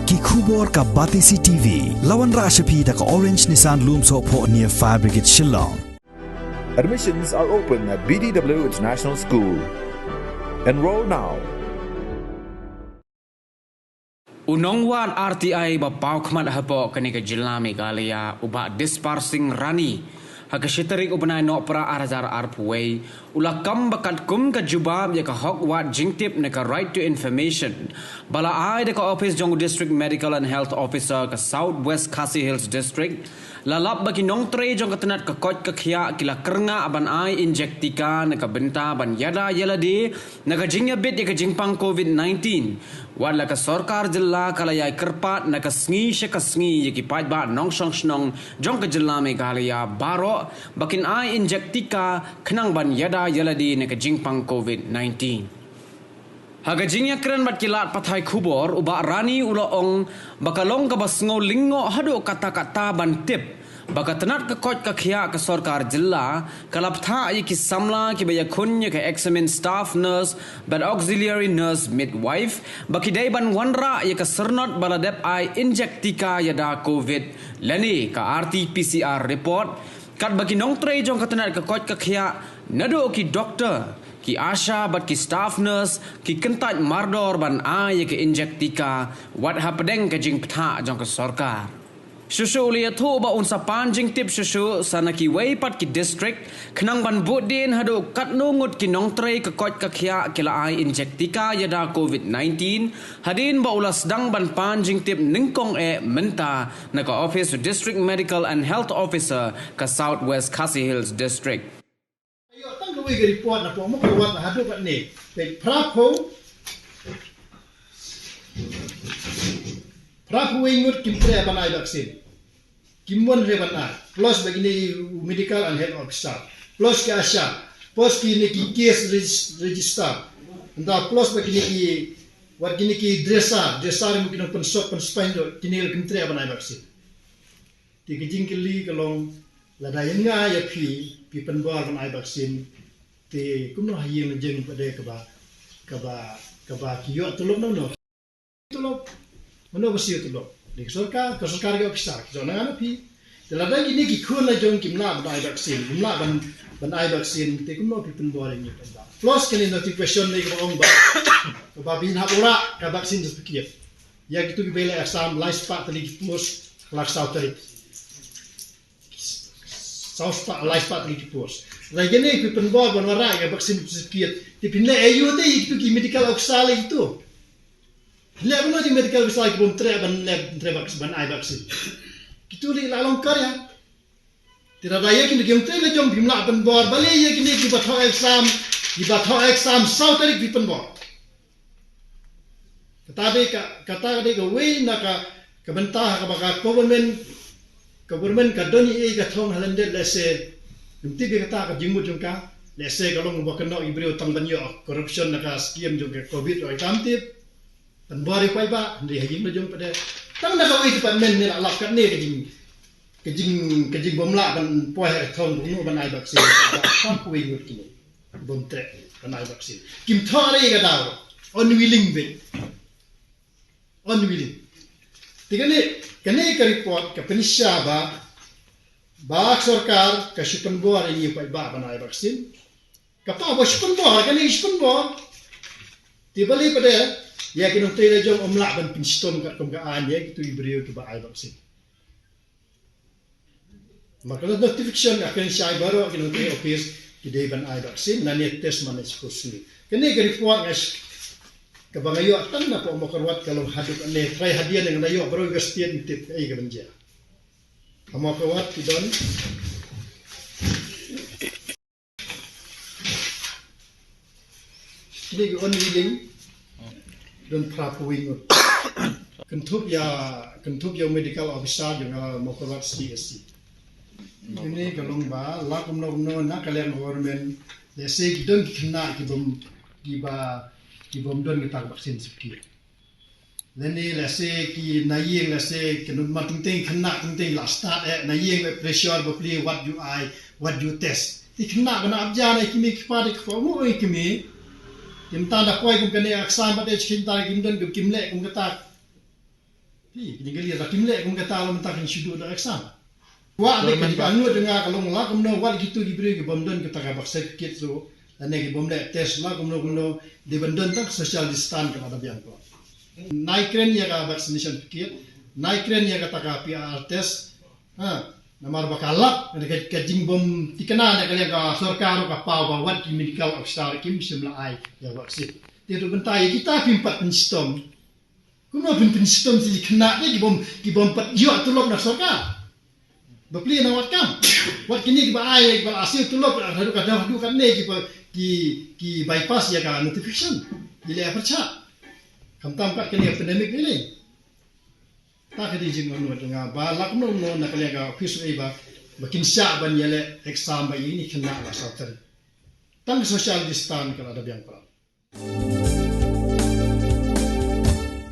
Ki khubor ka Batisi TV. Lawan Rashapi da ka Orange Nissan Lumso po near Fire Brigade Shillong. Admissions are open at BDW International School. Enroll now. Unongwan RTI ba pau khmat hapo kani ka jilla Meghalaya uba Disparsing Rani hakashitarik ubanai Nongtrei arazar arpuway ula kam bakat kum ka jubab ya ka hokwat jingtip na ka right to information bala ai de ka office jong district medical and health officer ka Southwest Khasi Hills district lalap bagi Nongtrei jong katanat ka Koit ka Khiah kila Kyrngah aban ai Injek Tika na ka benta ban Ïada yeladi na ka jingya bit ya ka jingpang COVID-19 Wadla ka sarkar jilla kalaya kerpat na kasngi siya kasngi yaki pait ba nong snong jong ka jilla Meghalaya baro bakin ai Injek Tika kenang ban Ïada yeladi na ka jingpang COVID-19. Haga jingya keren bat kilat pathai khubor uba Rani uloong bakalong ka basngo lingo hado kata-kata ban tip baka tenat ke Koit ka Khiah ke sarkar jilla kalap tha ye ki samla ki baya khunya ke examine staff nurse but auxiliary nurse midwife baki dai ban wanra ye ka sernot baladep ai Injek Tika Ïada covid lani ka RT PCR report kat baki Nongtrei jong ka tenat ke Koit ka Khiah nado ki doctor ki asha bat ki staff nurse ki kentat mardor ban ai ye ke Injek Tika wat hapedeng ke jing ptha jong ka sarkar Susu ulia tu ba unsa panjing tip susu sana ki weipat ki district kenang ban budin hado kat nungut ki Nongtrei ke Koit ka Khiah kila ai Injek Tika Ïada COVID-19 hadin ba ulas dang ban panjing tip ningkong menta na ka office district medical and health officer ka Southwest Khasi Hills district ayo tang ko wi report na po mo ko wat na hado kat ni pe prapo ingut kimtre banai vaksin kimon re banai plus begini medical and health officer plus ke asha plus ki ni ki case register nda plus begini ki wat gini ki dresser mungkin pen shop pen spendo kini kimtre banai vaksin ti jingkeli kalong lada yenga ya pi penbal banai vaksin ti kumno hayeng jeng pada kaba kiyo tulok no tulok Mana bersih tu loh. Di sarkar ke officer. Jangan apa pi. Dalam ini kikun lah jom kimla ban ai vaksin, kimla ban ai vaksin. Tapi kumno pi penbuat ini. Plus kini notification ni kalau ba bin hapura ka vaksin sepikir. Ya gitu bela exam life part tadi plus kelak sauteri. Sausta life part tadi plus. Lagi ni pi penbuat ban warai ka vaksin sepikir. Tapi ni ayu tu itu ki medical officer itu. Lab no di medical officer ki bom tre ban ai vaksin. Kitu li lalong karya. Tira daya ki ngem tre le jom bimla ban bor bale ye ki ni ki batho exam sau tarik di pen bor. Kata de ka we na ka bentah ka baka government ka doni e ka thong halande le se ngti bi kata ka jingmu jungka le se ka long bo keno ibrio tang ban yo corruption na ka scheme jung ke covid oi tamtip penbari pai ba ndi hajing na jom pada tang na kawai department ni lak kat ni kejing bomla ban poe thong nu ban ai vaksin pa kuwi ngut kini bom tre ban ai vaksin kim thare ga daw unwilling tigane kane ka report ka penisha ba sarkar ka shipan bor ni pai ba ban ai vaksin ka pa ba shipan bor kane shipan bor tibali pada ya kita Nongtrei jom omlak ban pinstom kat kongkaan ya gitu ibrio ke ba ai vaksin maka notification akan syai baru kita Nongtrei office kita ban ai vaksin dan ni test mana sekursi kini ke report ngas ke bangayo tan na po mo karwat kalau haduk ane try hadian yang layo baru gastian tip ai ke banja amo karwat tidon kini ke on willing dan prapuing kentup ya medical officer juga mau keluar CSC ini kalau ba lakum no na kalian government lese gidon kena kibom don kita vaksin sekali lene lese ki nayeng lese kenun mating kena la start nayeng pressure bapli what you test ikna bana abjana kimi kipade kfomo kimi Kim tanda koi kum kene aksan pada cinta kim dan kim le kum kata Ini kali rakim lek kum kata alam tak insyudu dak eksan. Wa de ke dibangun dengan kalau ngelak kum no wal gitu diberi ke bomdon kita ka baksa kit so dan ne ke bomdon tes la kum no di bomdon tak social distance ke ada biang ko. Naikren ya ka vaccination kit, naikren ya kata ka PR test. Namar bakalak ke jing bom tikana ne kali ka sarkar ka pau ba wat medical officer kim simla ai ya vaksin. Dia tu bentai kita pimpat penstom. Kuno penstom si kena ni ki bom pat yo tulop nak sarkar. Bapli na wat kam. Wat kini ki ba ai ba asil tulop hadu kan ne ki bypass ya ka notification. Bila percak. Kamtam kat kini pandemik ni. Tak kedi jing onu dengan balak no nak lihat office ba makin syak ban yele exam ba ini kena lah sauter. Tang social distance kalau ada biang